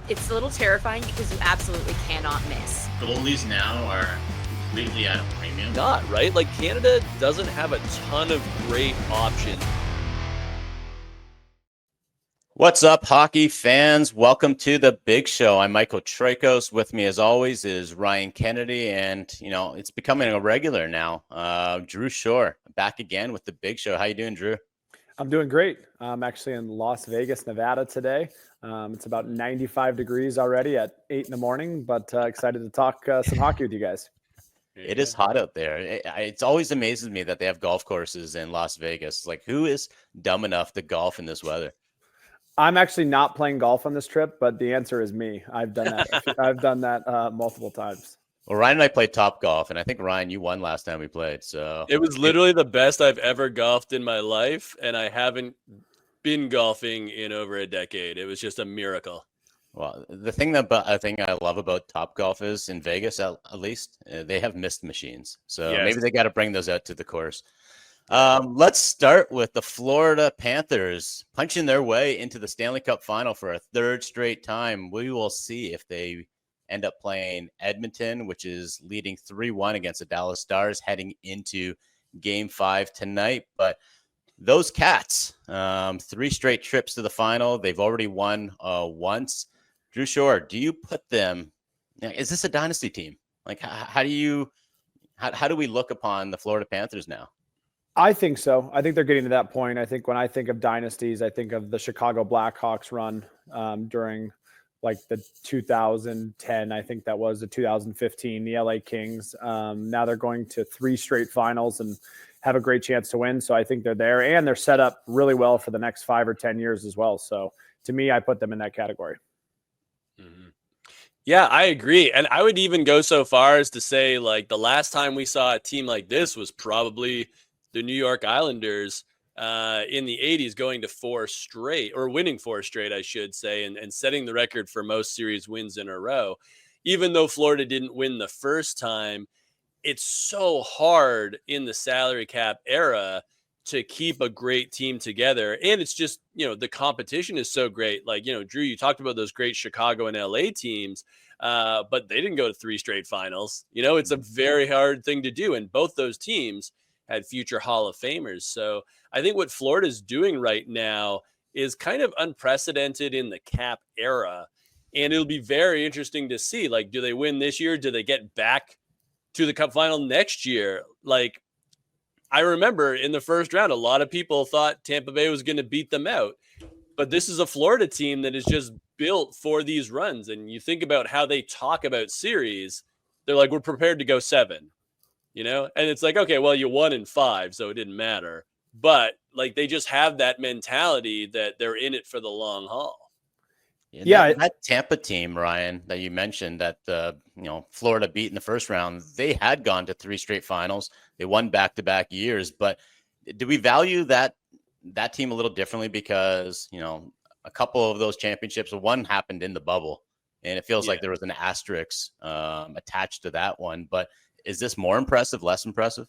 It's a little terrifying because you absolutely cannot miss. Goalies now are completely at a premium. Not, right? Like, Canada doesn't have a ton of great options. What's up, hockey fans? Welcome to the big show. I'm Michael Traikos. With me, as always, is Ryan Kennedy, and it's becoming a regular now. Drew Shore back again with the big show. How you doing, Drew? I'm doing great. I'm actually in Las Vegas, Nevada today. It's about 95 degrees already at 8 in the morning, but excited to talk some hockey with you guys. It is hot out there. It's always amazes me that they have golf courses in Las Vegas. Like, who is dumb enough to golf in this weather? I'm actually not playing golf on this trip, but the answer is me. I've done that. I've done that multiple times. Well, Ryan and I played Top Golf, and I think, Ryan, you won last time we played. So it was literally the best I've ever golfed in my life, and I haven't been golfing in over a decade. It was just a miracle. Well, the thing I love about Top Golf is in Vegas, at least, they have mist machines. So maybe they got to bring those out to the course. Let's start with the Florida Panthers punching their way into the Stanley Cup final for a third straight time. We will see if they end up playing Edmonton, which is leading 3-1 against the Dallas Stars heading into Game 5 tonight. But those Cats, 3 straight trips to the final. They've already won once. Drew Shore, do you put them? Is this a dynasty team? Like, how do we look upon the Florida Panthers now? I think so. I think they're getting to that point. I think when I think of dynasties, I think of the Chicago Blackhawks run during like the 2010. I think that was the 2015, the LA Kings. Now they're going to 3 straight finals and have a great chance to win. So I think they're there, and they're set up really well for the next 5 or 10 years as well. So to me, I put them in that category. Mm-hmm. Yeah, I agree. And I would even go so far as to say, like, the last time we saw a team like this was probably the New York Islanders in the 80s, going to 4 straight, or winning 4 straight, I should say, and setting the record for most series wins in a row. Even though Florida didn't win the first time, it's so hard in the salary cap era to keep a great team together. And it's just, the competition is so great. Like, Drew, you talked about those great Chicago and LA teams, but they didn't go to 3 straight finals. It's a very hard thing to do. And both those teams had future Hall of Famers. So I think what Florida's doing right now is kind of unprecedented in the cap era. And it'll be very interesting to see, like, do they win this year? Do they get back to the Cup final next year? Like, I remember in the first round, a lot of people thought Tampa Bay was going to beat them out. But this is a Florida team that is just built for these runs. And you think about how they talk about series, they're like, we're prepared to go 7. And it's like, okay, well, you won in 5, so it didn't matter. But like, they just have that mentality that they're in it for the long haul. Yeah, that Tampa team, Ryan, that you mentioned that Florida beat in the first round, they had gone to 3 straight finals. They won back-to-back years. But do we value that team a little differently because a couple of those championships, one happened in the bubble, and it feels like there was an asterisk attached to that one, but. Is this more impressive, less impressive?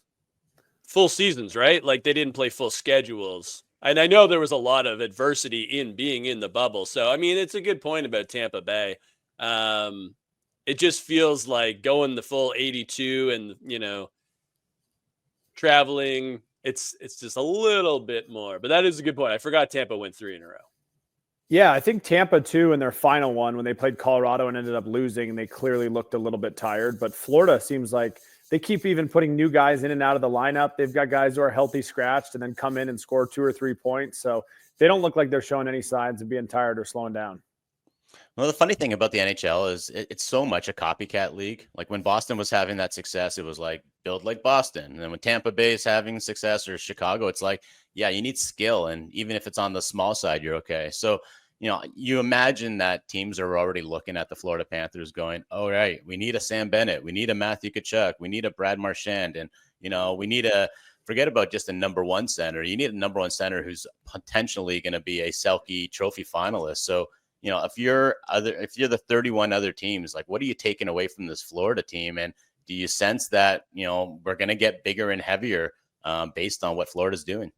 Full seasons, right? Like, they didn't play full schedules. And I know there was a lot of adversity in being in the bubble. So, I mean, it's a good point about Tampa Bay. It just feels like going the full 82 and, traveling. It's just a little bit more. But that is a good point. I forgot Tampa went 3 in a row. Yeah, I think Tampa, too, in their final one, when they played Colorado and ended up losing, they clearly looked a little bit tired. But Florida seems like they keep even putting new guys in and out of the lineup. They've got guys who are healthy scratched and then come in and score 2 or 3 points. So they don't look like they're showing any signs of being tired or slowing down. Well, the funny thing about the NHL is it's so much a copycat league. Like, when Boston was having that success, it was like, build like Boston. And then when Tampa Bay is having success, or Chicago, it's like, yeah, you need skill. And even if it's on the small side, you're okay. So, you imagine that teams are already looking at the Florida Panthers going, all right, we need a Sam Bennett. We need a Matthew Tkachuk. We need a Brad Marchand. And, we need forget about just a number 1 center. You need a number 1 center who's potentially going to be a Selke Trophy finalist. So, if you're the 31 other teams, like, what are you taking away from this Florida team? And do you sense that, we're going to get bigger and heavier based on what Florida's doing?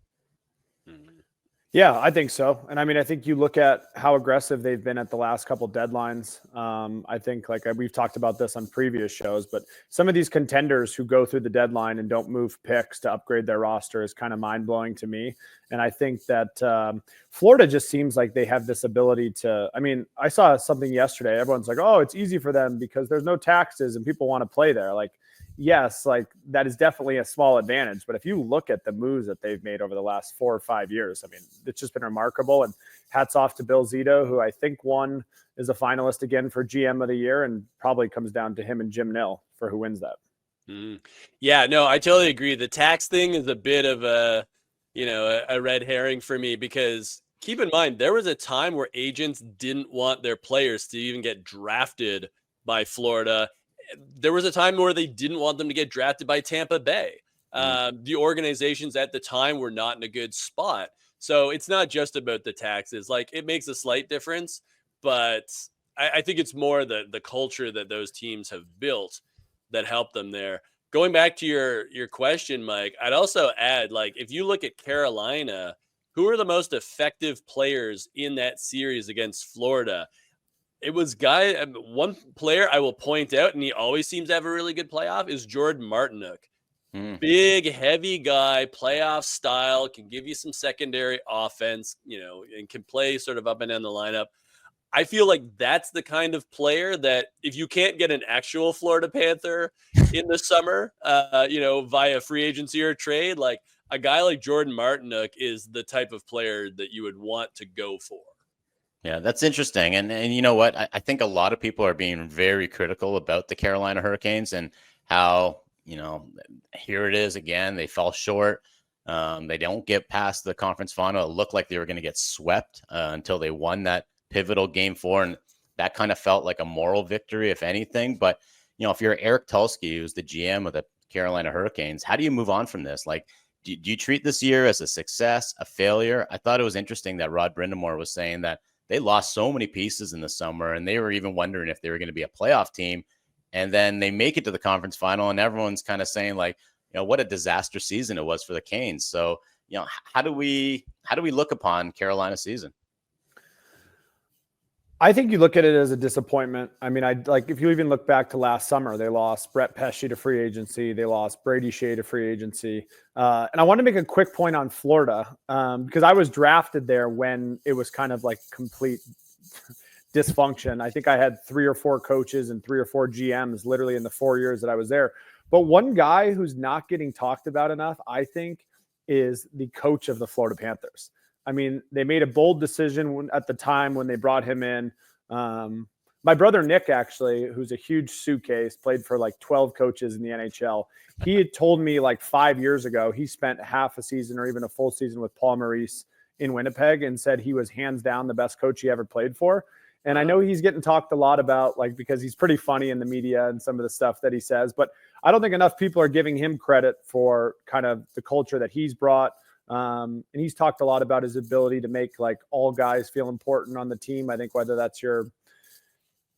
Yeah, I think so. And I mean, I think you look at how aggressive they've been at the last couple deadlines. I think we've talked about this on previous shows, but some of these contenders who go through the deadline and don't move picks to upgrade their roster is kind of mind blowing to me. And I think that Florida just seems like they have this ability to, I mean, I saw something yesterday. Everyone's like, oh, it's easy for them because there's no taxes and people want to play there. Like, yes, like that is definitely a small advantage. But if you look at the moves that they've made over the last 4 or 5 years, I mean, it's just been remarkable. And hats off to Bill Zito, who I think is a finalist again for GM of the year, and probably comes down to him and Jim Nill for who wins that. Yeah, no, I totally agree. The tax thing is a bit of a red herring for me, because keep in mind, there was a time where agents didn't want their players to even get drafted by Florida. There was a time where they didn't want them to get drafted by Tampa Bay. The organizations at the time were not in a good spot. So it's not just about the taxes. Like, it makes a slight difference, but I think it's more the culture that those teams have built that helped them there. Going back to your question, Mike, I'd also add, like, if you look at Carolina, who are the most effective players in that series against Florida? It was one player I will point out, and he always seems to have a really good playoff, is Jordan Martinook. Big, heavy guy, playoff style, can give you some secondary offense, and can play sort of up and down the lineup. I feel like that's the kind of player that if you can't get an actual Florida Panther in the summer, via free agency or trade, like a guy like Jordan Martinook is the type of player that you would want to go for. Yeah, that's interesting. And you know what? I think a lot of people are being very critical about the Carolina Hurricanes and how, here it is again. They fell short. They don't get past the conference final. It looked like they were going to get swept until they won that pivotal game 4. And that kind of felt like a moral victory, if anything. But, if you're Eric Tulsky, who's the GM of the Carolina Hurricanes, how do you move on from this? Like, do you treat this year as a success, a failure? I thought it was interesting that Rod Brindamore was saying that they lost so many pieces in the summer, and they were even wondering if they were going to be a playoff team. And then they make it to the conference final, and everyone's kind of saying, like, what a disaster season it was for the Canes. So, how do we look upon Carolina's season? I think you look at it as a disappointment. I mean, if you even look back to last summer, they lost Brett Pesce to free agency. They lost Brady Shea to free agency. And I want to make a quick point on Florida because I was drafted there when it was kind of like complete dysfunction. I think I had 3 or 4 coaches and 3 or 4 GMs literally in the 4 years that I was there. But one guy who's not getting talked about enough, I think, is the coach of the Florida Panthers. I mean, they made a bold decision at the time when they brought him in. My brother Nick, actually, who's a huge suitcase, played for like 12 coaches in the NHL. He had told me like 5 years ago, he spent half a season or even a full season with Paul Maurice in Winnipeg and said he was hands down the best coach he ever played for. And I know he's getting talked a lot about, like, because he's pretty funny in the media and some of the stuff that he says, but I don't think enough people are giving him credit for kind of the culture that he's brought. And he's talked a lot about his ability to make like all guys feel important on the team. I think whether that's your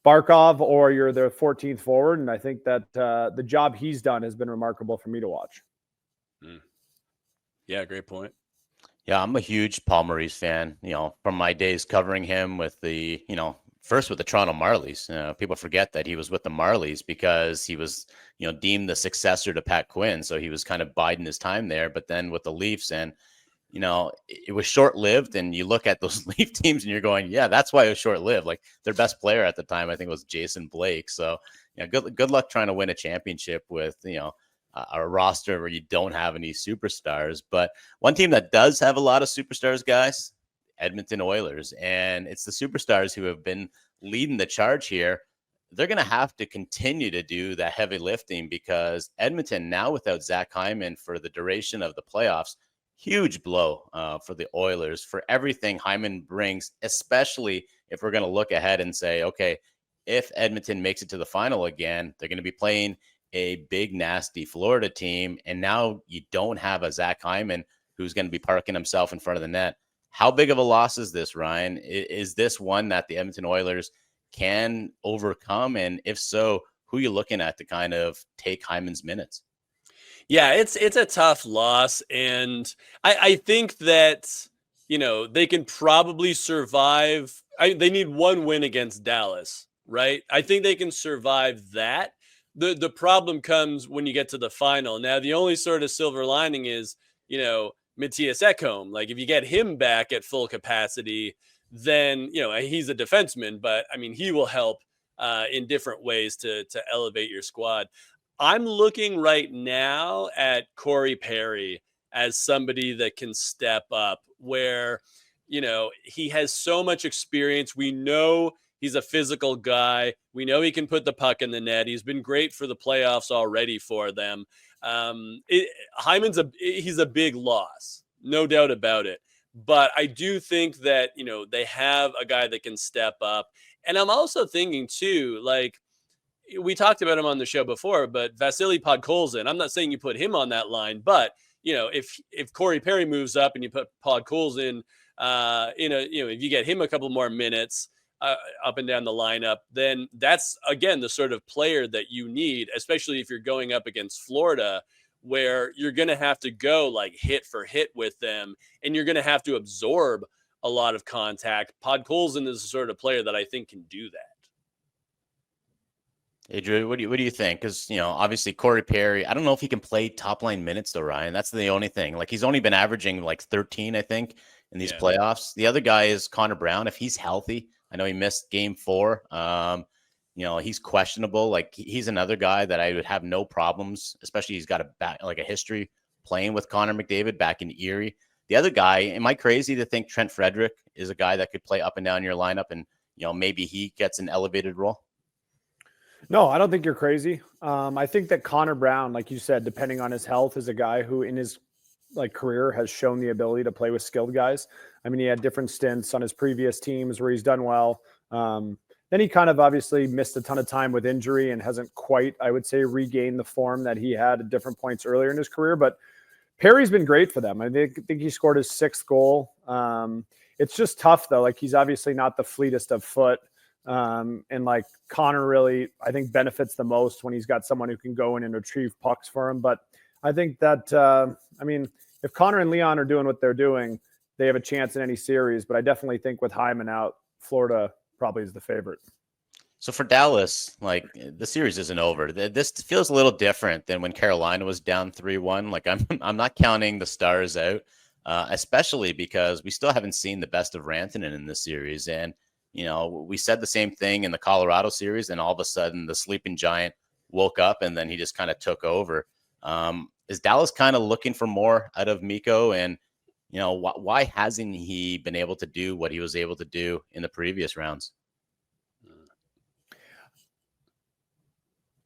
Barkov or you're the 14th forward. And I think that the job he's done has been remarkable for me to watch. Yeah, great point. Yeah, I'm a huge Paul Maurice fan, from my days covering him with the, first with the Toronto Marlies. People forget that he was with the Marlies because he was, deemed the successor to Pat Quinn. So he was kind of biding his time there. But then with the Leafs, and, it was short-lived. And you look at those Leaf teams and you're going, yeah, that's why it was short-lived. Like, their best player at the time, I think, was Jason Blake. So, good luck trying to win a championship with, a roster where you don't have any superstars. But one team that does have a lot of superstars, guys, Edmonton Oilers. And it's the superstars who have been leading the charge here. They're going to have to continue to do that heavy lifting because Edmonton, now without Zach Hyman for the duration of the playoffs, huge blow for the Oilers for everything Hyman brings, especially if we're going to look ahead and say, okay, if Edmonton makes it to the final again, they're going to be playing a big, nasty Florida team. And now you don't have a Zach Hyman who's going to be parking himself in front of the net. How big of a loss is this, Ryan? Is this one that the Edmonton Oilers can overcome? And if so, who are you looking at to kind of take Hyman's minutes? Yeah, it's a tough loss. And I think that, they can probably survive. They need one win against Dallas, right? I think they can survive that. The problem comes when you get to the final. Now, the only sort of silver lining is, Matthias Ekholm. Like, if you get him back at full capacity, then, he's a defenseman, but I mean, he will help in different ways to elevate your squad. I'm looking right now at Corey Perry as somebody that can step up where, he has so much experience. We know he's a physical guy. We know he can put the puck in the net. He's been great for the playoffs already for them. Hyman's he's a big loss, no doubt about it. But I do think that, they have a guy that can step up. And I'm also thinking too, like, we talked about him on the show before, but Vasily Podkolzin, I'm not saying you put him on that line, but if Corey Perry moves up and you put Podkolzin if you get him a couple more minutes up and down the lineup, then that's, again, the sort of player that you need, especially if you're going up against Florida, where you're going to have to go like hit for hit with them, and you're going to have to absorb a lot of contact. Podkolzin is the sort of player that I think can do that. Hey, Drew, what do you think? Because, obviously Corey Perry, I don't know if he can play top line minutes though, Ryan. That's the only thing. Like, he's only been averaging like 13, I think, in these playoffs. The other guy is Connor Brown. If he's healthy, I know he missed game 4. He's questionable. Like, he's another guy that I would have no problems, especially he's got a history playing with Connor McDavid back in Erie. The other guy, am I crazy to think Trent Frederick is a guy that could play up and down your lineup and, maybe he gets an elevated role? No, I don't think you're crazy. I think that Connor Brown, like you said, depending on his health, is a guy who in his career has shown the ability to play with skilled guys. I mean, he had different stints on his previous teams where he's done well. Then he kind of obviously missed a ton of time with injury and hasn't quite, I would say, regained the form that he had at different points earlier in his career. But Perry's been great for them. I think he scored his 6th goal. It's just tough though. Like, he's obviously not the fleetest of foot. And like Connor really, I think, benefits the most when he's got someone who can go in and retrieve pucks for him. But I think that, if Connor and Leon are doing what they're doing, they have a chance in any series. But I definitely think with Hyman out, Florida probably is the favorite. So for Dallas, like, the series isn't over. This feels a little different than when Carolina was down 3-1. Like, I'm not counting the Stars out, especially because we still haven't seen the best of Rantanen in this series. And we said the same thing in the Colorado series, and all of a sudden the sleeping giant woke up and then he just kind of took over. Is Dallas kind of looking for more out of Mikko? And, why hasn't he been able to do what he was able to do in the previous rounds?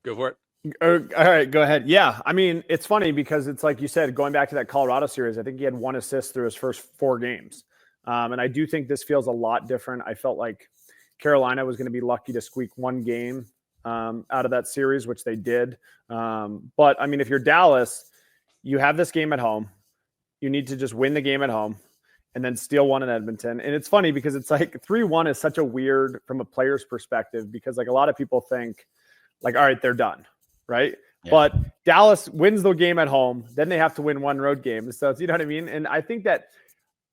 Go for it. All right, go ahead. Yeah, I mean, it's funny because it's like you said, going back to that Colorado series, I think he had 1 assist through his first 4 games. And I do think this feels a lot different. I felt like Carolina was going to be lucky to squeak 1 game out of that series, which they did. But I mean, if you're Dallas, you have this game at home. You need to just win the game at home and then steal 1 in Edmonton. And it's funny because it's like 3-1 is such a weird from a player's perspective, because like a lot of people think like, all right, they're done. Right. Yeah. But Dallas wins the game at home. Then they have to win 1 road game. So you know what I mean? And I think that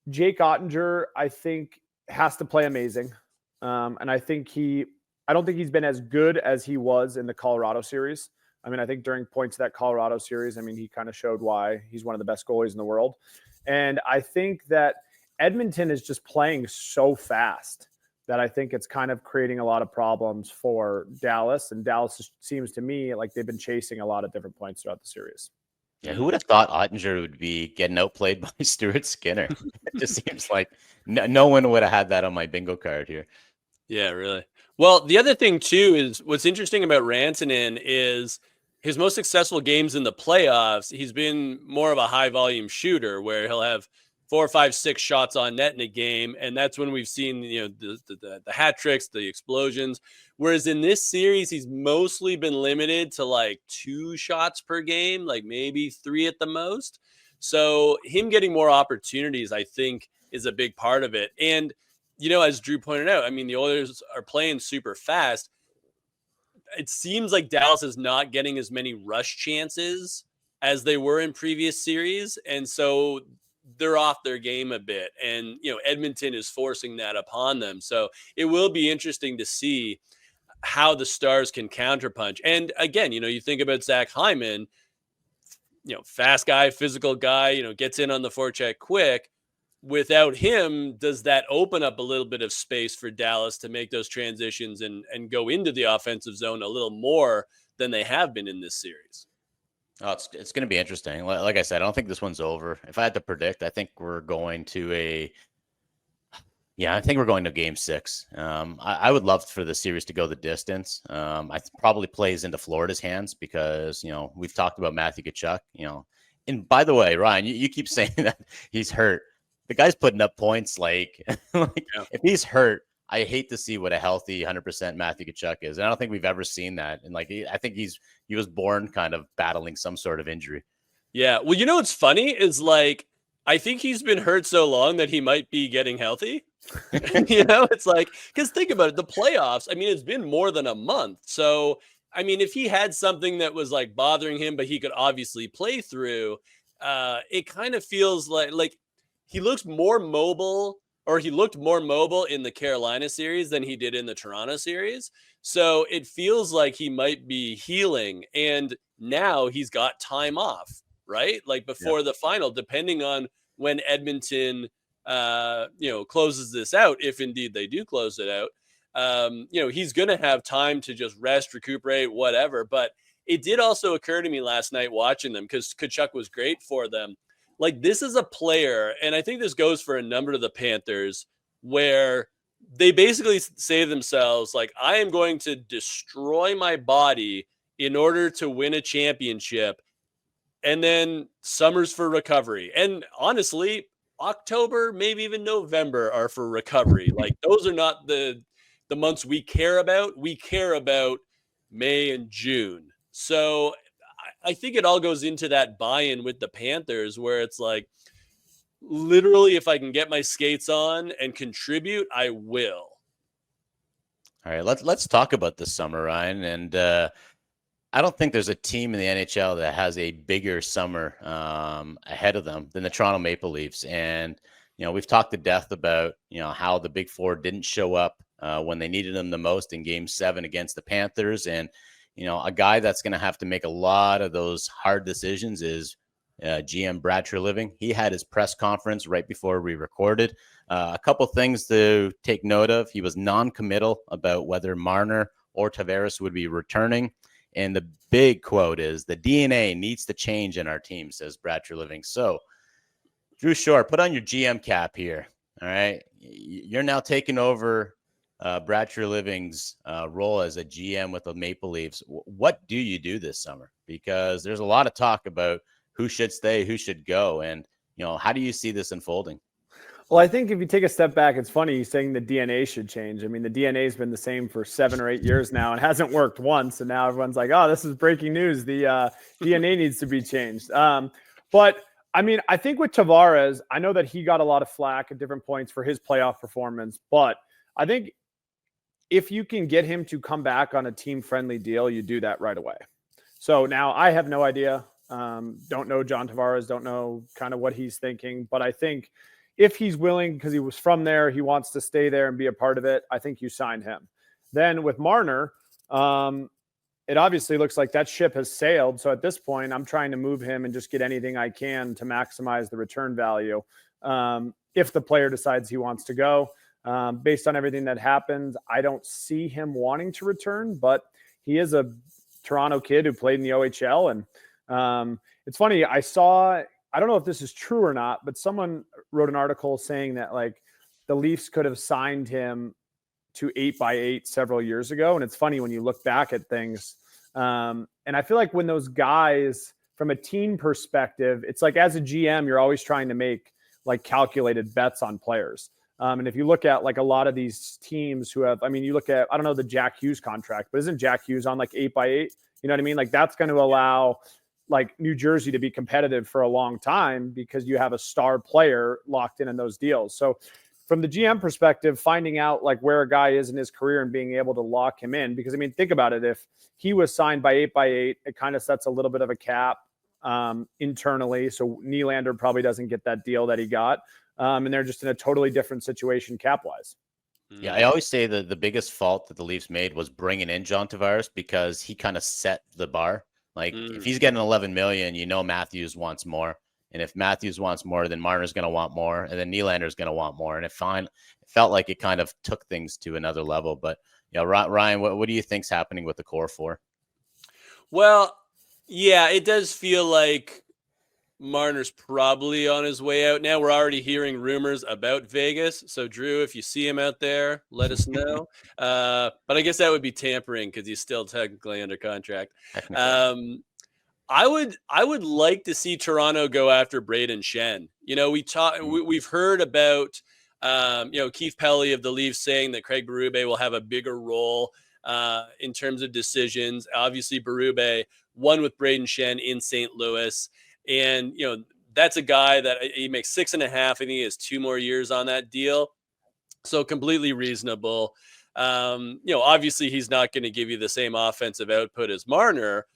Jake Ottinger, I think, has to play amazing. And I don't think he's been as good as he was in the Colorado series. I mean, I think during points of that Colorado series, I mean, he kind of showed why he's one of the best goalies in the world. And I think that Edmonton is just playing so fast that I think it's kind of creating a lot of problems for Dallas. And Dallas seems to me like they've been chasing a lot of different points throughout the series. Yeah, who would have thought Ottinger would be getting outplayed by Stuart Skinner? It just seems like no one would have had that on my bingo card here. Yeah, really. Well, the other thing, too, is what's interesting about Rantanen is his most successful games in the playoffs, he's been more of a high-volume shooter where he'll have 4, 5, 6 shots on net in a game, and that's when we've seen the hat tricks, the explosions. Whereas in this series, he's mostly been limited to like 2 shots per game, like maybe 3 at the most. So him getting more opportunities, I think, is a big part of it. And as Drew pointed out, I mean, the Oilers are playing super fast. It seems like Dallas is not getting as many rush chances as they were in previous series, and so they're off their game a bit. And, Edmonton is forcing that upon them. So it will be interesting to see how the Stars can counterpunch. And again, you think about Zach Hyman, fast guy, physical guy, gets in on the forecheck quick. Without him, does that open up a little bit of space for Dallas to make those transitions and go into the offensive zone a little more than they have been in this series? Oh, it's going to be interesting. Like I said, I don't think this one's over. If I had to predict, I think we're going to game 6. I would love for the series to go the distance. I probably plays into Florida's hands because, we've talked about Matthew Tkachuk, and by the way, Ryan, you keep saying that he's hurt. The guy's putting up points like if he's hurt, I hate to see what a healthy 100% Matthew Tkachuk is. And I don't think we've ever seen that. And I think he was born kind of battling some sort of injury. Yeah. Well, what's funny is I think he's been hurt so long that he might be getting healthy. It's because think about it, the playoffs, it's been more than a month. So, if he had something that was bothering him, but he could obviously play through, it kind of feels like he looks more mobile, or he looked more mobile in the Carolina series than he did in the Toronto series. So it feels like he might be healing, and now he's got time off, right? Before the final, depending on when Edmonton, closes this out, if indeed they do close it out, he's going to have time to just rest, recuperate, whatever. But it did also occur to me last night watching them, because Tkachuk was great for them. This is a player, and I think this goes for a number of the Panthers, where they basically say to themselves, I am going to destroy my body in order to win a championship, and then summer's for recovery. And honestly, October, maybe even November are for recovery. Those are not the months we care about. We care about May and June. So I think it all goes into that buy-in with the Panthers, where it's literally, if I can get my skates on and contribute, I will. All right, let's talk about this summer, Ryan. And I don't think there's a team in the NHL that has a bigger summer ahead of them than the Toronto Maple Leafs. And we've talked to death about how the Big Four didn't show up when they needed them the most in Game 7 against the Panthers. And a guy that's going to have to make a lot of those hard decisions is GM Brad Treliving. He had his press conference right before we recorded. A couple things to take note of. He was non-committal about whether Marner or Tavares would be returning. And the big quote is, "The DNA needs to change in our team," says Brad Treliving. So, Drew Shore, put on your GM cap here. All right. You're now taking over Brad Treliving's role as a GM with the Maple Leafs. What do you do this summer? Because there's a lot of talk about who should stay, who should go. And, how do you see this unfolding? Well, I think if you take a step back, it's funny he's saying the DNA should change. The DNA has been the same for 7 or 8 years now and hasn't worked once. And now everyone's like, oh, this is breaking news. The DNA needs to be changed. But I think with Tavares, I know that he got a lot of flack at different points for his playoff performance. But I think if you can get him to come back on a team-friendly deal, you do that right away. So now I have no idea. Don't know John Tavares, don't know kind of what he's thinking. But I think if he's willing, because he was from there, he wants to stay there and be a part of it, I think you sign him. Then with Marner, it obviously looks like that ship has sailed. So at this point, I'm trying to move him and just get anything I can to maximize the return value. If the player decides he wants to go. Based on everything that happened, I don't see him wanting to return, but he is a Toronto kid who played in the OHL. And it's funny, I don't know if this is true or not, but someone wrote an article saying that the Leafs could have signed him to 8x8 several years ago. And it's funny when you look back at things. And I feel like when those guys, from a team perspective, it's as a GM, you're always trying to make calculated bets on players. And if you look at a lot of these teams who have, you look at, I don't know, the Jack Hughes contract, but isn't Jack Hughes on 8x8? You know what I mean? That's going to allow New Jersey to be competitive for a long time because you have a star player locked in those deals. So from the GM perspective, finding out where a guy is in his career and being able to lock him in, because think about it. If he was signed by 8x8, it kind of sets a little bit of a cap internally. So Nylander probably doesn't get that deal that he got. And they're just in a totally different situation cap-wise. Yeah, I always say that the biggest fault that the Leafs made was bringing in John Tavares because he kind of set the bar. Like if he's getting 11 million, Matthews wants more. And if Matthews wants more, then Marner's going to want more. And then Nylander's going to want more. And it felt like it kind of took things to another level. But Ryan, what do you think's happening with the core four? Well, yeah, it does feel like Marner's probably on his way out now. We're already hearing rumors about Vegas. So, Drew, if you see him out there, let us know. But I guess that would be tampering because he's still technically under contract. I would like to see Toronto go after Braden Shen. We've heard about Keith Pelly of the Leafs saying that Craig Berube will have a bigger role in terms of decisions. Obviously, Berube won with Braden Shen in St. Louis. And, that's a guy that he makes $6.5. I think he has 2 more years on that deal. So completely reasonable. Obviously he's not going to give you the same offensive output as Marner,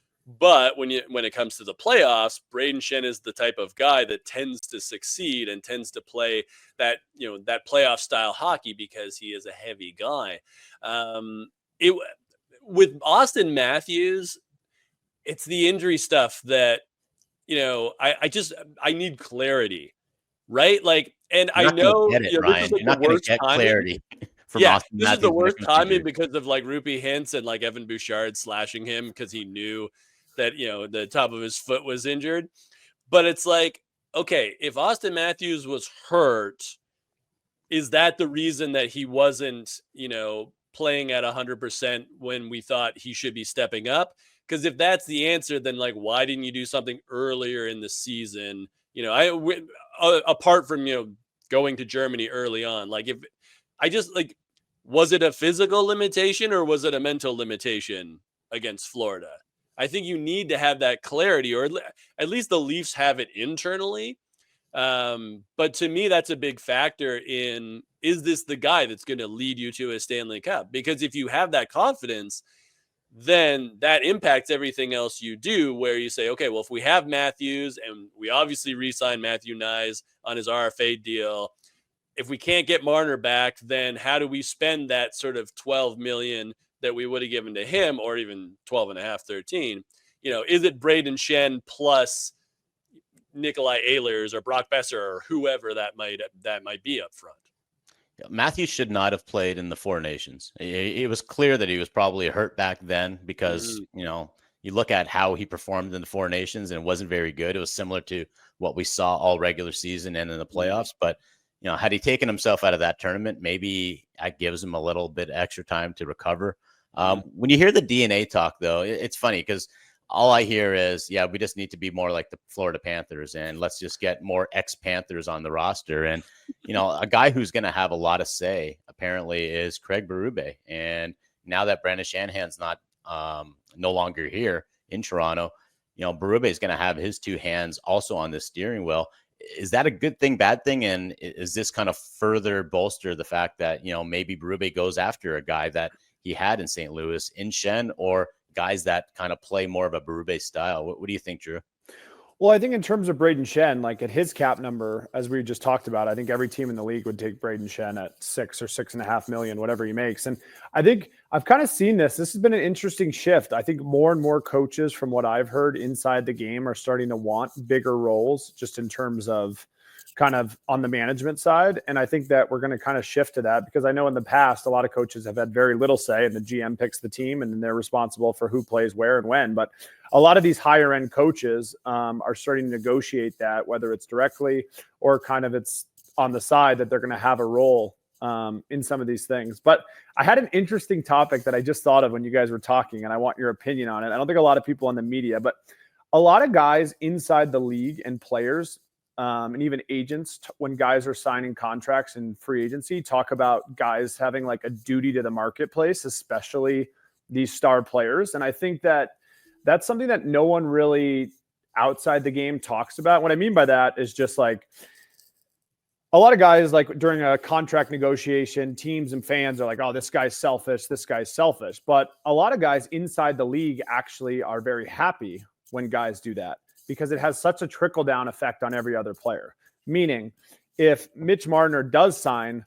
but when it comes to the playoffs, Braden Shen is the type of guy that tends to succeed and tends to play that, that playoff style hockey because he is a heavy guy. With Austin Matthews, it's the injury stuff that, I need clarity, right? Like, and I know this is like you're not going to get clarity from Austin Matthews. This is the worst timing because of like Rupi Hintz and like Evan Bouchard slashing him because he knew that, the top of his foot was injured. But it's like, okay, if Austin Matthews was hurt, is that the reason that he wasn't, playing at 100% when we thought he should be stepping up? Because if that's the answer, then like, why didn't you do something earlier in the season? Apart from, going to Germany early on, like was it a physical limitation or was it a mental limitation against Florida? I think you need to have that clarity, or at least the Leafs have it internally. But to me, that's a big factor in, is this the guy that's going to lead you to a Stanley Cup? Because if you have that confidence, then that impacts everything else you do, where you say, okay, well, if we have Matthews and we obviously re-signed Matthew Nyes on his RFA deal, if we can't get Marner back, then how do we spend that sort of 12 million that we would have given to him, or even 12.5, 13? Is it Braden Shen plus Nikolai Ehlers or Brock Besser or whoever that might be up front? Matthews should not have played in the Four Nations. It was clear that he was probably hurt back then because, you look at how he performed in the Four Nations and it wasn't very good. It was similar to what we saw all regular season and in the playoffs. But, had he taken himself out of that tournament, maybe that gives him a little bit extra time to recover. When you hear the DNA talk, though, it's funny because all I hear is, we just need to be more like the Florida Panthers and let's just get more ex-Panthers on the roster. And, a guy who's going to have a lot of say apparently is Craig Berube. And now that Brandon Shanahan's no longer here in Toronto, Berube is going to have his 2 hands also on the steering wheel. Is that a good thing, bad thing? And is this kind of further bolster the fact that, maybe Berube goes after a guy that he had in St. Louis in Shen, or guys that kind of play more of a Berube style? What do you think, Drew? Well, I think in terms of Braden Shen, like at his cap number, as we just talked about, I think every team in the league would take Braden Shen at 6 or 6.5 million, whatever he makes. And I think I've kind of seen this. This has been an interesting shift. I think more and more coaches, from what I've heard inside the game, are starting to want bigger roles just in terms of kind of on the management side. And I think that we're going to kind of shift to that, because I know in the past, a lot of coaches have had very little say, and the GM picks the team and then they're responsible for who plays where and when. But a lot of these higher end coaches are starting to negotiate that, whether it's directly or kind of it's on the side, that they're going to have a role in some of these things. But I had an interesting topic that I just thought of when you guys were talking, and I want your opinion on it. I don't think a lot of people in the media, but a lot of guys inside the league and players and even agents, when guys are signing contracts in free agency, talk about guys having like a duty to the marketplace, especially these star players. And I think that that's something that no one really outside the game talks about. What I mean by that is just like a lot of guys, like during a contract negotiation, teams and fans are like, oh, this guy's selfish, this guy's selfish. But a lot of guys inside the league actually are very happy when guys do that, because it has such a trickle down effect on every other player. Meaning, if Mitch Marner does sign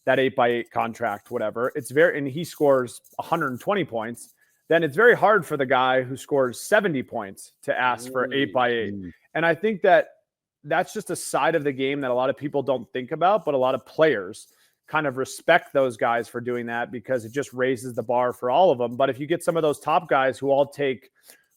that 8x8 contract, whatever, and he scores 120 points, then it's very hard for the guy who scores 70 points to ask for 8x8. And I think that's just a side of the game that a lot of people don't think about, but a lot of players kind of respect those guys for doing that because it just raises the bar for all of them. But if you get some of those top guys who all take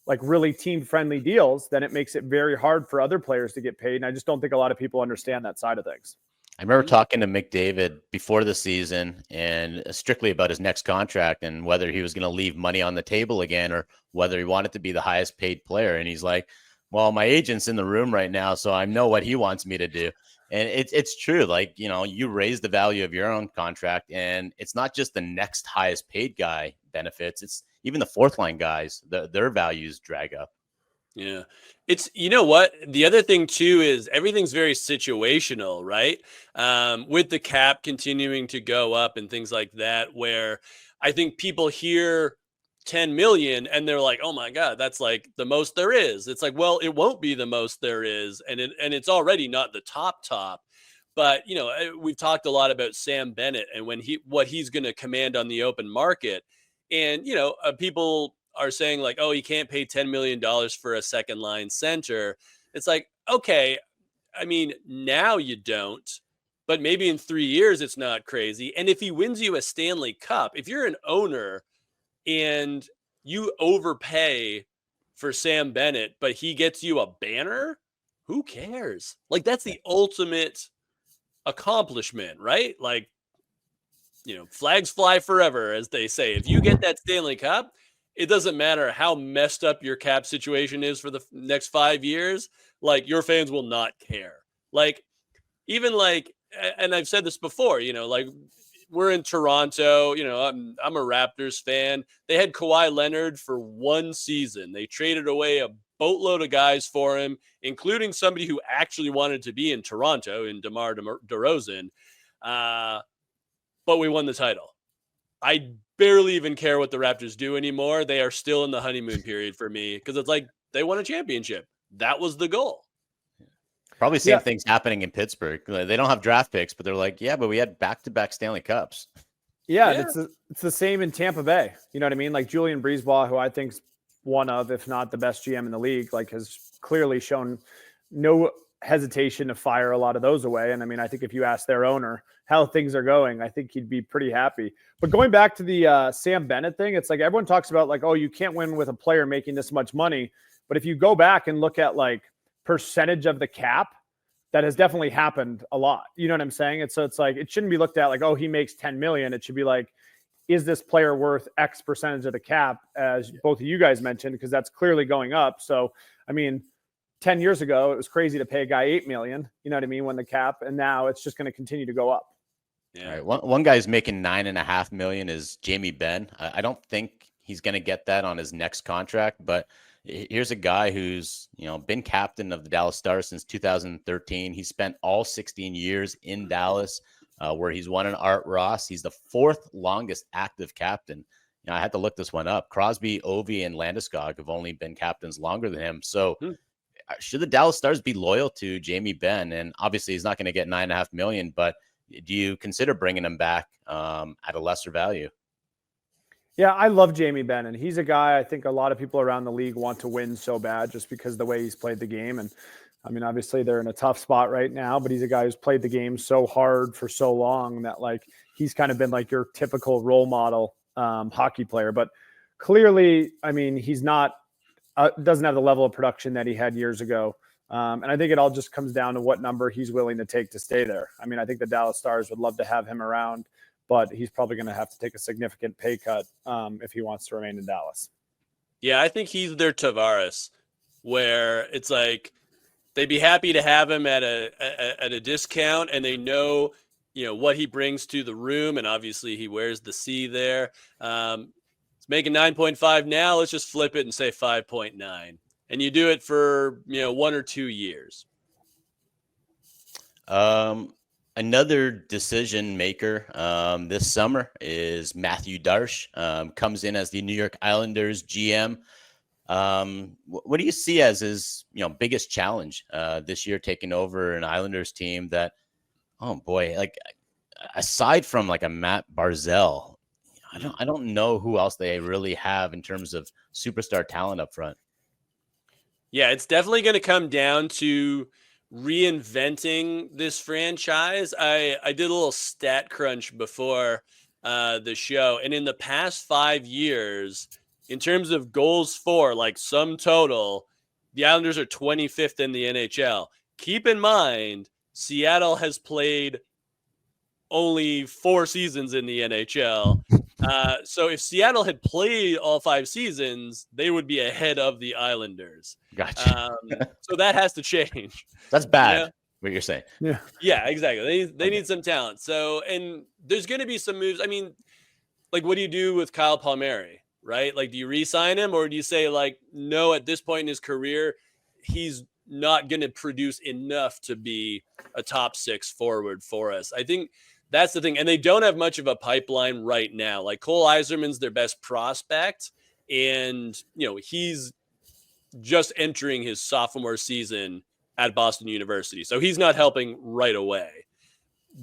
like really team friendly deals, then it makes it very hard for other players to get paid. And I just don't think a lot of people understand that side of things. I remember talking to McDavid before the season and strictly about his next contract and whether he was going to leave money on the table again or whether he wanted to be the highest paid player. And he's like, well, my agent's in the room right now, so I know what he wants me to do. And it's true. Like, you know, you raise the value of your own contract, and it's not just the next highest paid guy benefits. It's even the fourth line guys, their values drag up. Yeah. It's, you know what? The other thing too is everything's very situational, right? With the cap continuing to go up and things like that, where I think people hear 10 million and they're like, oh my God, that's like the most there is. It's like, well, it won't be the most there is. And it's already not the top. But, you know, we've talked a lot about Sam Bennett and what he's going to command on the open market. And, you know, people are saying like, oh, you can't pay $10 million for a second line center. It's like, okay, I mean, now you don't, but maybe in 3 years, it's not crazy. And if he wins you a Stanley Cup, if you're an owner and you overpay for Sam Bennett, but he gets you a banner, who cares? Like, that's the ultimate accomplishment, right? Like, you know, flags fly forever, as they say. If you get that Stanley Cup, it doesn't matter how messed up your cap situation is for the next 5 years. Like, your fans will not care. Like, even like, and I've said this before, you know, like, we're in Toronto, you know, I'm a Raptors fan. They had Kawhi Leonard for one season. They traded away a boatload of guys for him, including somebody who actually wanted to be in Toronto in DeMar DeRozan. But we won the title. I barely even care what the Raptors do anymore. They are still in the honeymoon period for me because it's like they won a championship. That was the goal. Probably same things happening in Pittsburgh. They don't have draft picks, but they're like, yeah, but we had back-to-back Stanley Cups. Yeah. It's the same in Tampa Bay. You know what I mean? Like Julian Breezeball, who I think's one of, if not the best GM in the league, like has clearly shown no hesitation to fire a lot of those away. And I mean, I think if you ask their owner how things are going, I think he'd be pretty happy. But going back to the Sam Bennett thing, it's like everyone talks about like, oh, you can't win with a player making this much money. But if you go back and look at like percentage of the cap, that has definitely happened a lot. You know what I'm saying? It's like, it shouldn't be looked at like, oh, he makes 10 million. It should be like, is this player worth X percentage of the cap, as both of you guys mentioned, because that's clearly going up. So, I mean, 10 years ago, it was crazy to pay a guy 8 million, you know what I mean, when the cap, and now it's just going to continue to go up. Yeah. All right. One guy's making $9.5 million is Jamie Benn. I don't think he's going to get that on his next contract, but here's a guy who's, you know, been captain of the Dallas Stars since 2013. He spent all 16 years in Dallas, where he's won an Art Ross. He's the fourth longest active captain. You know, I had to look this one up. Crosby, Ovi, and Landeskog have only been captains longer than him. So should the Dallas Stars be loyal to Jamie Benn? And obviously he's not going to get $9.5 million, but do you consider bringing him back at a lesser value? Yeah, I love Jamie Benn, and he's a guy I think a lot of people around the league want to win so bad just because of the way he's played the game. And I mean, obviously they're in a tough spot right now, but he's a guy who's played the game so hard for so long that like he's kind of been like your typical role model hockey player. But clearly, I mean, he's not doesn't have the level of production that he had years ago. And I think it all just comes down to what number he's willing to take to stay there. I mean, I think the Dallas Stars would love to have him around, but he's probably going to have to take a significant pay cut if he wants to remain in Dallas. Yeah, I think he's their Tavares, where it's like they'd be happy to have him at a discount, and they know, you know, what he brings to the room, and obviously he wears the C there. It's making 9.5 now. Let's just flip it and say 5.9, and you do it for, you know, 1 or 2 years. Another decision maker this summer is Matthew Darche. Comes in as the New York Islanders GM. What do you see as his, biggest challenge this year, taking over an Islanders team that, oh boy, like aside from like a Matt Barzal, I don't know who else they really have in terms of superstar talent up front. Yeah, it's definitely going to come down to reinventing this franchise. I did a little stat crunch before the show, and in the past 5 years, in terms of goals for, like sum total, the Islanders are 25th in the NHL. Keep in mind, Seattle has played only 4 seasons in the NHL. So if Seattle had played all 5 seasons, they would be ahead of the Islanders. Gotcha. So that has to change. That's bad, what you're saying. Yeah, exactly. They need some talent. So, and there's going to be some moves. I mean, like, what do you do with Kyle Palmieri, right? Like, do you re-sign him, or do you say, like, no, at this point in his career, he's not going to produce enough to be a top 6 forward for us? I think that's the thing. And they don't have much of a pipeline right now. Like, Cole Yzerman's their best prospect, and, he's just entering his sophomore season at Boston University. So he's not helping right away.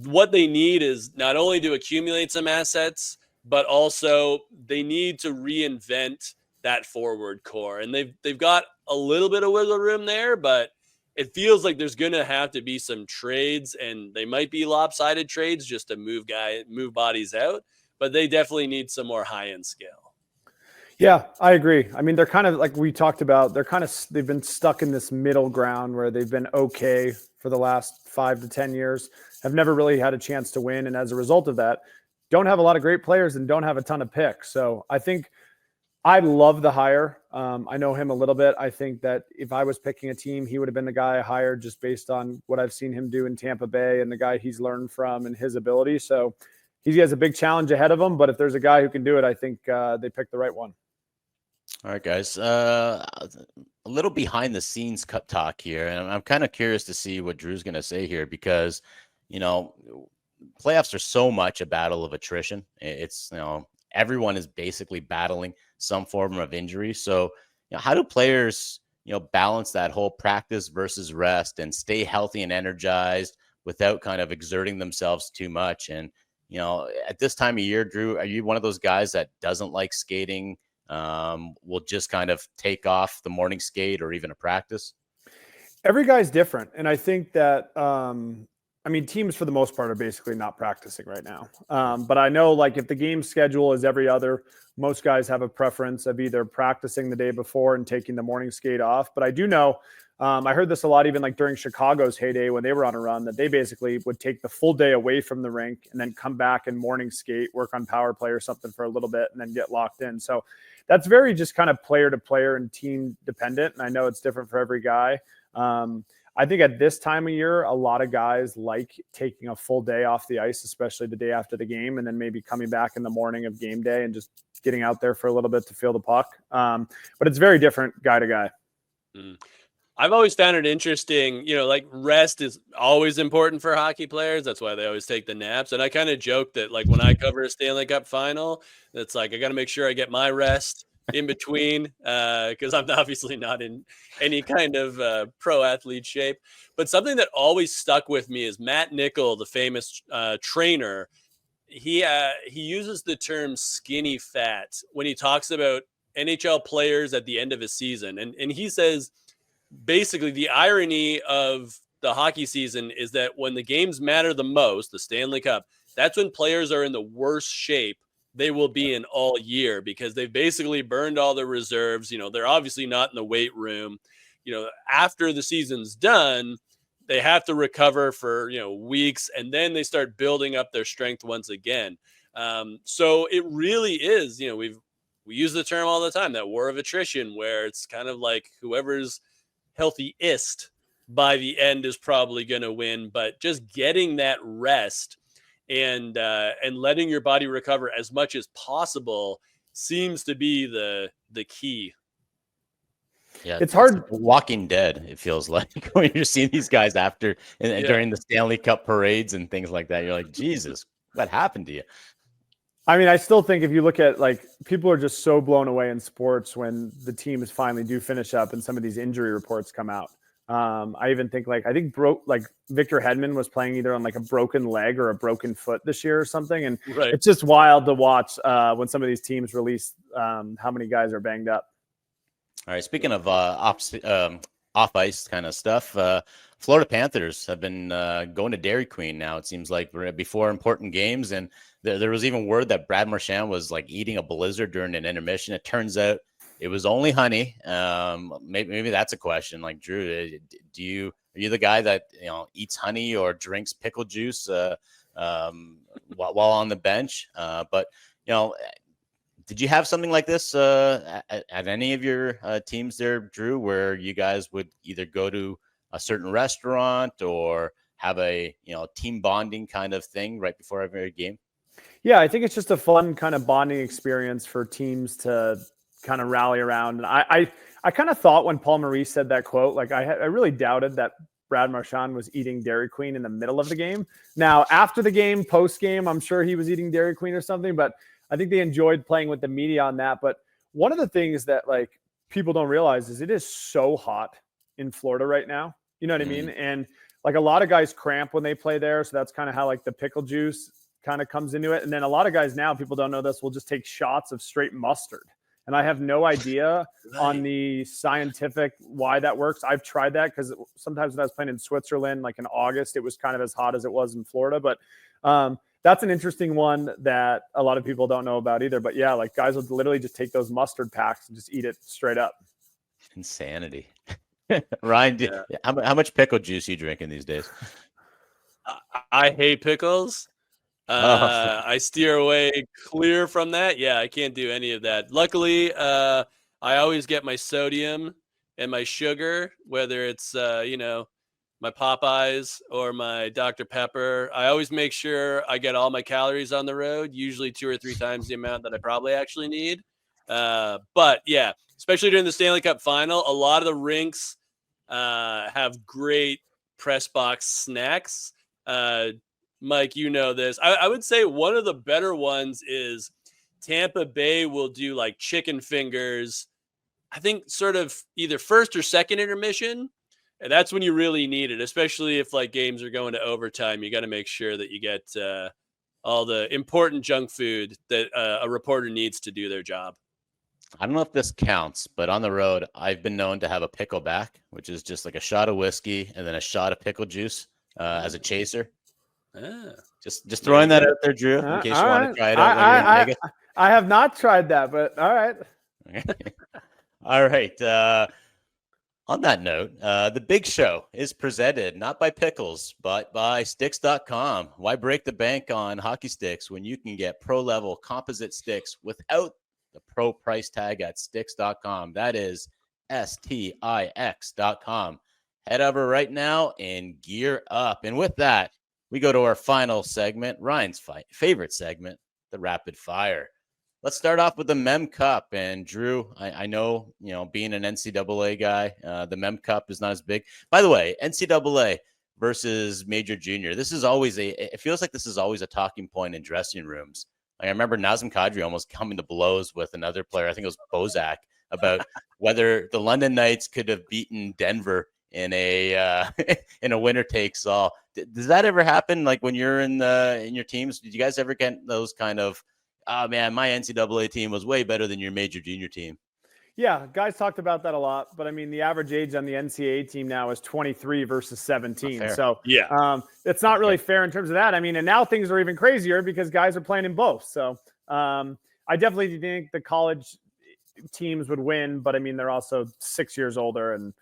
What they need is not only to accumulate some assets, but also they need to reinvent that forward core. And they've got a little bit of wiggle room there, but it feels like there's going to have to be some trades, and they might be lopsided trades just to move bodies out, but they definitely need some more high-end skill. Yeah, I agree. I mean, they're kind of like we talked about, they've been stuck in this middle ground where they've been okay for the last 5 to 10 years, have never really had a chance to win. And as a result of that, don't have a lot of great players and don't have a ton of picks. So I think I love the hire. I know him a little bit. I think that if I was picking a team, he would have been the guy I hired just based on what I've seen him do in Tampa Bay and the guy he's learned from and his ability. So he has a big challenge ahead of him, but if there's a guy who can do it, I think they picked the right one. All right, guys. A little behind the scenes cut talk here, and I'm kind of curious to see what Drew's going to say here because, playoffs are so much a battle of attrition. It's, everyone is basically battling some form of injury. So, how do players, balance that whole practice versus rest and stay healthy and energized without kind of exerting themselves too much? And, at this time of year, Drew, are you one of those guys that doesn't like skating? Will just kind of take off the morning skate or even a practice? Every guy's different. And I think that, teams for the most part are basically not practicing right now. But I know, like, if the game schedule is every other, most guys have a preference of either practicing the day before and taking the morning skate off. But I do know, I heard this a lot, even like during Chicago's heyday when they were on a run, that they basically would take the full day away from the rink and then come back and morning skate, work on power play or something for a little bit, and then get locked in. So that's very just kind of player to player and team dependent. And I know it's different for every guy. I think at this time of year, a lot of guys like taking a full day off the ice, especially the day after the game, and then maybe coming back in the morning of game day and just getting out there for a little bit to feel the puck. But it's very different guy to guy. I've always found it interesting, like rest is always important for hockey players. That's why they always take the naps. And I kind of joke that, like, when I cover a Stanley Cup final, it's like I got to make sure I get my rest in between because I'm obviously not in any kind of pro athlete shape. But something that always stuck with me is Matt Nickel, the famous trainer. He uses the term skinny fat when he talks about NHL players at the end of a season. And he says, basically, the irony of the hockey season is that when the games matter the most, the Stanley Cup, that's when players are in the worst shape they will be in all year because they've basically burned all their reserves. They're obviously not in the weight room. After the season's done, they have to recover for, weeks, and then they start building up their strength once again. So it really is, we use the term all the time, that war of attrition, where it's kind of like whoever's healthiest by the end is probably going to win, but just getting that rest and letting your body recover as much as possible seems to be the key. Yeah, it's hard. Walking Dead, it feels like, when you're seeing these guys after and during the Stanley Cup parades and things like that. You're like, Jesus, what happened to you? I mean, I still think if you look at people are just so blown away in sports when the teams finally do finish up and some of these injury reports come out. I even think Victor Hedman was playing either on a broken leg or a broken foot this year or something. And It's just wild to watch when some of these teams release how many guys are banged up. All right. Speaking of off ice kind of stuff, Florida Panthers have been going to Dairy Queen now. It seems like before important games, and there was even word that Brad Marchand was eating a blizzard during an intermission. It turns out it was only honey. Maybe that's a question. Drew, are you the guy that eats honey or drinks pickle juice while on the bench? But did you have something like this at any of your teams there, Drew, where you guys would either go to a certain restaurant or have a team bonding kind of thing right before every game? Yeah, I think it's just a fun kind of bonding experience for teams to kind of rally around. And I kind of thought when Paul Maurice said that quote, I really doubted that Brad Marchand was eating Dairy Queen in the middle of the game. Now, after the game, post game, I'm sure he was eating Dairy Queen or something, but I think they enjoyed playing with the media on that. But one of the things that people don't realize is it is so hot in Florida right now. You know what I mean? And a lot of guys cramp when they play there. So that's kind of how the pickle juice kind of comes into it. And then a lot of guys now, people don't know this, will just take shots of straight mustard. And I have no idea on the scientific why that works. I've tried that because sometimes when I was playing in Switzerland, in August, it was kind of as hot as it was in Florida. But that's an interesting one that a lot of people don't know about either. But yeah, guys will literally just take those mustard packs and just eat it straight up. Insanity. Ryan, how much pickle juice are you drinking these days? I hate pickles. I steer away clear from that. Yeah, I can't do any of that. Luckily, I always get my sodium and my sugar, whether it's, my Popeyes or my Dr. Pepper. I always make sure I get all my calories on the road, usually 2 or 3 times the amount that I probably actually need. But yeah, especially during the Stanley Cup final, a lot of the rinks have great press box snacks. Mike, you know this. I would say one of the better ones is Tampa Bay will do chicken fingers, I think sort of either first or second intermission. And that's when you really need it, especially if games are going to overtime. You got to make sure that you get all the important junk food that a reporter needs to do their job. I don't know if this counts, but on the road, I've been known to have a pickleback, which is just a shot of whiskey and then a shot of pickle juice as a chaser. Just throwing that out there, Drew, in case you want to try it out when you're in Vegas. I have not tried that, but all right. All right. On that note, the big show is presented not by Pickles, but by Sticks.com. Why break the bank on hockey sticks when you can get pro-level composite sticks without the pro price tag at Sticks.com? That is STIX.com. Head over right now and gear up. And with that, we go to our final segment, Ryan's favorite segment, the rapid fire. Let's start off with the Mem Cup. And Drew, I know, being an NCAA guy, the Mem Cup is not as big. By the way, NCAA versus Major Junior. It feels like this is always a talking point in dressing rooms. I remember Nazem Kadri almost coming to blows with another player. I think it was Bozak, about whether the London Knights could have beaten Denver in a winner takes all. Does that ever happen? When you're in your teams, did you guys ever get those kind of, oh man, my NCAA team was way better than your major junior team? Yeah, guys talked about that a lot, but I mean, the average age on the NCAA team now is 23 versus 17. So yeah, it's not really fair in terms of that. I mean, and now things are even crazier because guys are playing in both. So I definitely think the college teams would win, but I mean, they're also 6 years older, and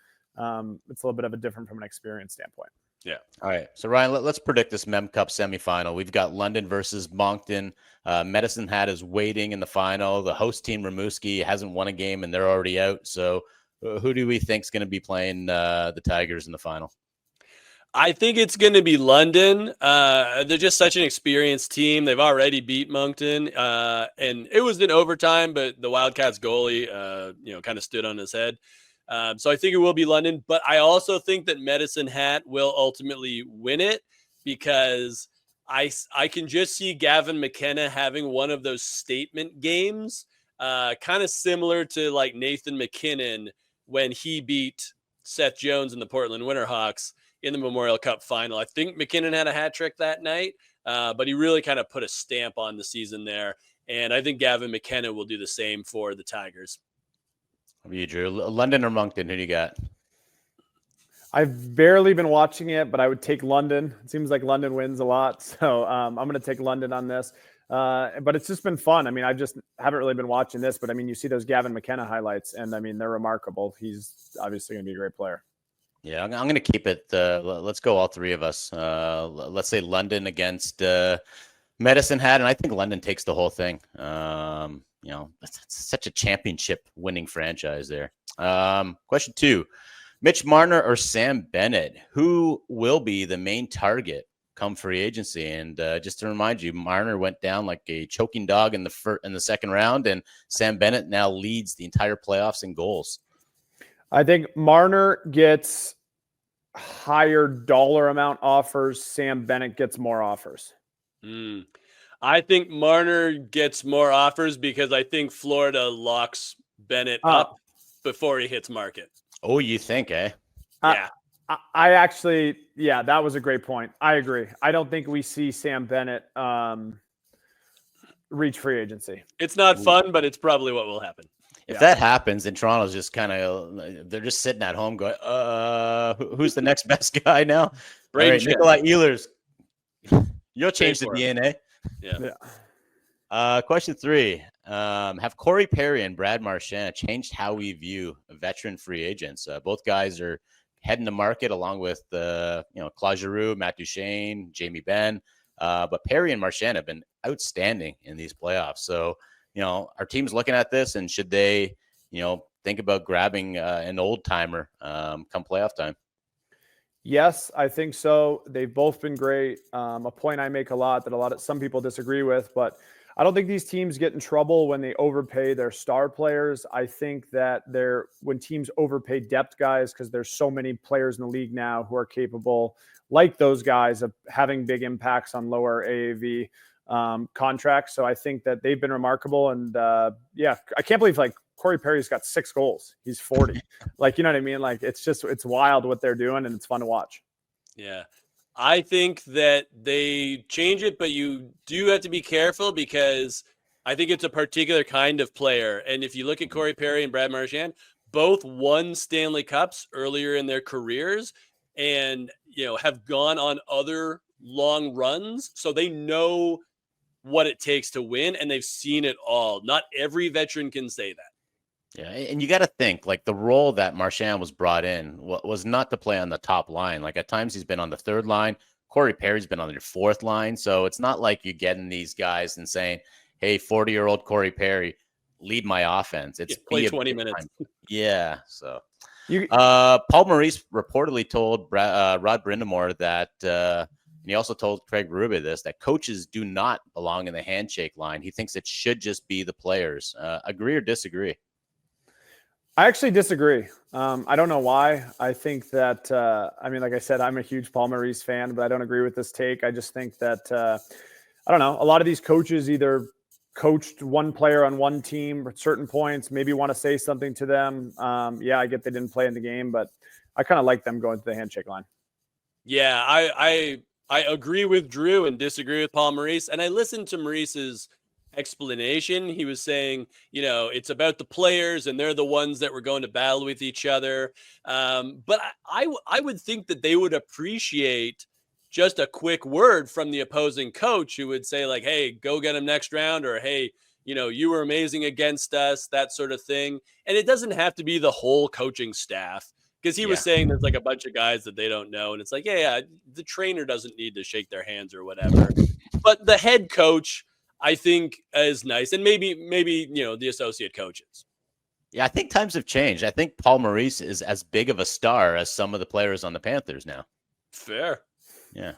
it's a little bit of a different from an experience standpoint. Yeah. All right. So Ryan, let's predict this Mem Cup semifinal. We've got London versus Moncton. Medicine Hat is waiting in the final. The host team, Rimouski, hasn't won a game and they're already out. So who do we think is going to be playing the Tigers in the final? I think it's going to be London. They're just such an experienced team. They've already beat Moncton, and it was in overtime, but the Wildcats goalie, kind of stood on his head. So I think it will be London, but I also think that Medicine Hat will ultimately win it because I can just see Gavin McKenna having one of those statement games, kind of similar to like Nathan McKinnon when he beat Seth Jones and the Portland Winterhawks in the Memorial Cup final. I think McKinnon had a hat trick that night, but he really kind of put a stamp on the season there. And I think Gavin McKenna will do the same for the Tigers. How about you, Drew? London or Moncton? Who do you got? I've barely been watching it, but I would take London. It seems like London wins a lot. So I'm going to take London on this. But it's just been fun. I mean, I just haven't really been watching this, but I mean, you see those Gavin McKenna highlights, and I mean, they're remarkable. He's obviously going to be a great player. Yeah, I'm going to keep it. Let's go, all three of us. Let's say London against Medicine Hat, and I think London takes the whole thing. It's such a championship winning franchise there. Question 2. Mitch Marner or Sam Bennett, who will be the main target come free agency? And just to remind you, Marner went down like a choking dog in the second round, and Sam Bennett now leads the entire playoffs in goals. I think Marner gets higher dollar amount offers. Sam Bennett gets more offers. I think Marner gets more offers because I think Florida locks Bennett up before he hits market. Oh, you think, eh? Yeah. I actually, that was a great point. I agree. I don't think we see Sam Bennett reach free agency. It's not fun, but it's probably what will happen. If that happens, then Toronto's just kind of, they're just sitting at home going, who's the next best guy now? All right, Nikolai Ehlers. You'll change the DNA. Yeah. Question 3. Have Corey Perry and Brad Marchand changed how we view veteran free agents? Both guys are heading to market along with Claude Giroux, Matt Duchene, Jamie Benn. But Perry and Marchand have been outstanding in these playoffs. So, our team's looking at this, and should they, think about grabbing an old timer come playoff time? Yes, I think so. They've both been great. A point I make a lot that some people disagree with, but I don't think these teams get in trouble when they overpay their star players. I think that when teams overpay depth guys, because there's so many players in the league now who are capable, like those guys, of having big impacts on lower AAV contracts. So I think that they've been remarkable. And I can't believe Corey Perry's got 6 goals. He's 40. You know what I mean? It's wild what they're doing, and it's fun to watch. Yeah. I think that they change it, but you do have to be careful because I think it's a particular kind of player. And if you look at Corey Perry and Brad Marchand, both won Stanley Cups earlier in their careers and, have gone on other long runs. So they know what it takes to win, and they've seen it all. Not every veteran can say that. Yeah, and you got to think, the role that Marchand was brought in was not to play on the top line. At times he's been on the third line. Corey Perry's been on your fourth line. So it's not like you're getting these guys and saying, hey, 40-year-old Corey Perry, lead my offense. It's play 20 minutes. Yeah, so. Paul Maurice reportedly told Rod Brindamore that, and he also told Craig Berube this, that coaches do not belong in the handshake line. He thinks it should just be the players. Agree or disagree? I actually disagree. I don't know why. I think that, like I said, I'm a huge Paul Maurice fan, but I don't agree with this take. I just think that, I don't know, a lot of these coaches either coached one player on one team at certain points, maybe want to say something to them. I get they didn't play in the game, but I kind of like them going to the handshake line. Yeah, I agree with Drew and disagree with Paul Maurice. And I listened to Maurice's explanation. He was saying, it's about the players and they're the ones that were going to battle with each other. But I would think that they would appreciate just a quick word from the opposing coach who would say hey, go get him next round, or, hey, you were amazing against us, that sort of thing. And it doesn't have to be the whole coaching staff, because he was saying there's a bunch of guys that they don't know. And it's the trainer doesn't need to shake their hands or whatever. But the head coach, I think, is nice. And maybe, the associate coaches. Yeah, I think times have changed. I think Paul Maurice is as big of a star as some of the players on the Panthers now. Fair. Yeah.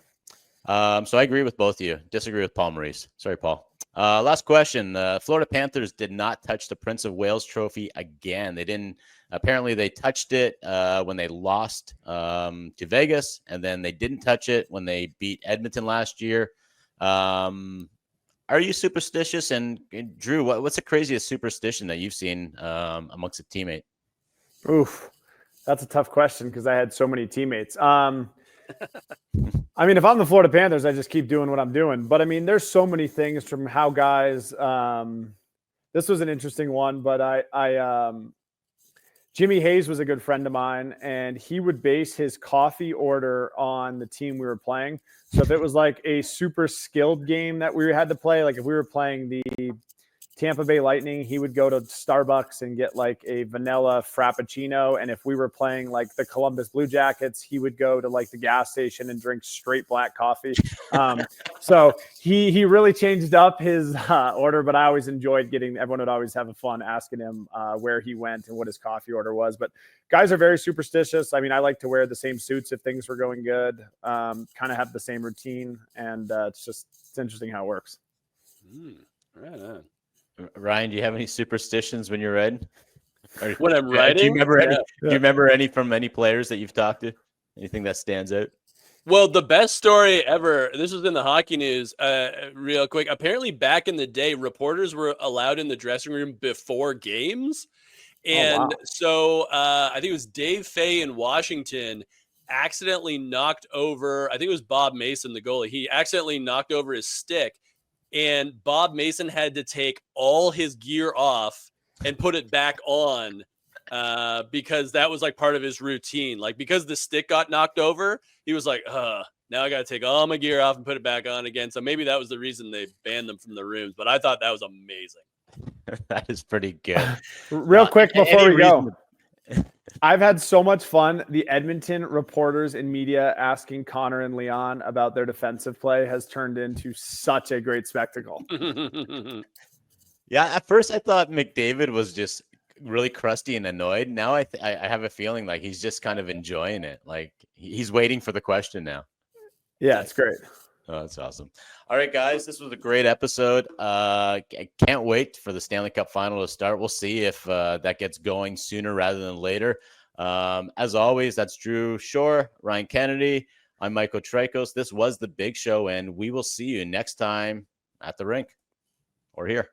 So I agree with both of you. Disagree with Paul Maurice. Sorry, Paul. Last question. Florida Panthers did not touch the Prince of Wales trophy again. They didn't. Apparently, they touched it when they lost to Vegas, and then they didn't touch it when they beat Edmonton last year. Are you superstitious? And Drew, what's the craziest superstition that you've seen amongst a teammate? Oof, that's a tough question because I had so many teammates. I mean, if I'm the Florida Panthers, I just keep doing what I'm doing. But I mean, there's so many things from how guys. This was an interesting one, but Jimmy Hayes was a good friend of mine, and he would base his coffee order on the team we were playing. So if it was like a super skilled game that we had to play, like if we were playing the Tampa Bay Lightning, he would go to Starbucks and get like a vanilla frappuccino. And if we were playing like the Columbus Blue Jackets, he would go to like the gas station and drink straight black coffee. So he really changed up his order, but I always enjoyed everyone would always have a fun asking him where he went and what his coffee order was. But guys are very superstitious. I mean, I like to wear the same suits if things were going good, kind of have the same routine. And it's interesting how it works. Right on. Ryan, do you have any superstitions when you're riding? Or, when I'm riding? Do you remember any? Do you remember any from any players that you've talked to? Anything that stands out? Well, the best story ever, this was in the hockey news, real quick. Apparently, back in the day, reporters were allowed in the dressing room before games. And so I think it was Dave Fay in Washington accidentally knocked over, I think it was Bob Mason, the goalie. He accidentally knocked over his stick. And Bob Mason had to take all his gear off and put it back on because that was like part of his routine. Like because the stick got knocked over, he was like, now I got to take all my gear off and put it back on again. So maybe that was the reason they banned them from the rooms. But I thought that was amazing. That is pretty good. Real quick before we go. I've had so much fun. The Edmonton reporters and media asking Connor and Leon about their defensive play has turned into such a great spectacle. Yeah, at first I thought McDavid was just really crusty and annoyed. Now I have a feeling like he's just kind of enjoying it. Like he's waiting for the question now. Yeah, it's great. Oh, that's awesome. All right, guys, this was a great episode. I can't wait for the Stanley Cup final to start. We'll see if that gets going sooner rather than later. As always, that's Drew Shore, Ryan Kennedy. I'm Michael Traikos. This was The Big Show, and we will see you next time at the rink or here.